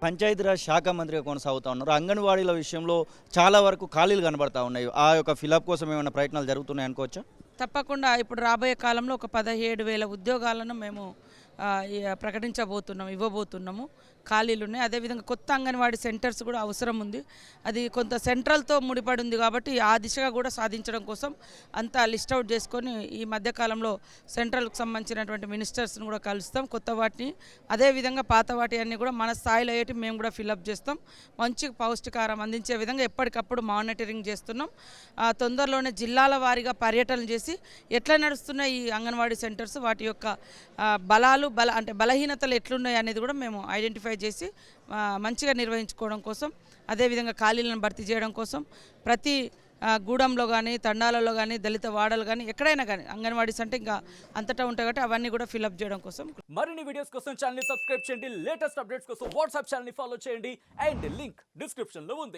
పంచాయతీరాజ్ శాఖ మంత్రిగా కొనసాగుతా ఉన్నారు. అంగన్వాడీల విషయంలో చాలా వరకు ఖాళీలు కనబడతా ఉన్నాయి. ఆ యొక్క ఫిలప్ కోసం ఏమైనా ప్రయత్నాలు జరుగుతున్నాయి అనుకోవచ్చా? తప్పకుండా ఇప్పుడు రాబోయే కాలంలో ఒక 17,000 ఉద్యోగాలను మేము ప్రకటించబోతున్నాము, ఇవ్వబోతున్నాము. ఖాళీలు ఉన్నాయి. అదేవిధంగా కొత్త అంగన్వాడీ సెంటర్స్ కూడా అవసరం ఉంది. అది కొంత సెంట్రల్తో ముడిపడి ఉంది కాబట్టి ఆ దిశగా కూడా సాధించడం కోసం అంతా లిస్ట్ అవుట్ చేసుకొని ఈ మధ్యకాలంలో సెంట్రల్కి సంబంధించినటువంటి మినిస్టర్స్ని కూడా కలుస్తాం, కొత్త వాటిని. అదేవిధంగా పాత వాటి అన్నీ కూడా మన స్థాయిలో అయ్యేటి మేము కూడా ఫిలప్ చేస్తాం. మంచి పౌష్టికారం అందించే విధంగా ఎప్పటికప్పుడు మానిటరింగ్ చేస్తున్నాం. తొందరలోనే జిల్లాల వారీగా పర్యటనలు చేసి ఎట్లా నడుస్తున్నాయి ఈ అంగన్వాడీ సెంటర్స్, వాటి యొక్క అంటే బలహీనతలు ఎట్లున్నాయి అనేది కూడా మేము ఐడెంటిఫై చేసి మంచిగా నిర్వహించుకోవడం కోసం, అదేవిధంగా ఖాళీలను భర్తీ చేయడం కోసం ప్రతి గూడెంలో కానీ, తండాలలో కానీ, దళిత వాడలు కానీ, ఎక్కడైనా కానీ అంగన్వాడీస్ అంటే ఇంకా అంతటా ఉంటాయి కాబట్టి అవన్నీ కూడా ఫిలప్ చేయడం కోసం. మరిన్ని వీడియోస్ కోసం ఛానల్ ని సబ్స్క్రైబ్ చేయండి, లేటెస్ట్ అప్డేట్స్ కోసం వాట్సాప్ ఛానల్ ని ఫాలో చేయండి అండ్ లింక్ డిస్క్రిప్షన్ లో ఉంది.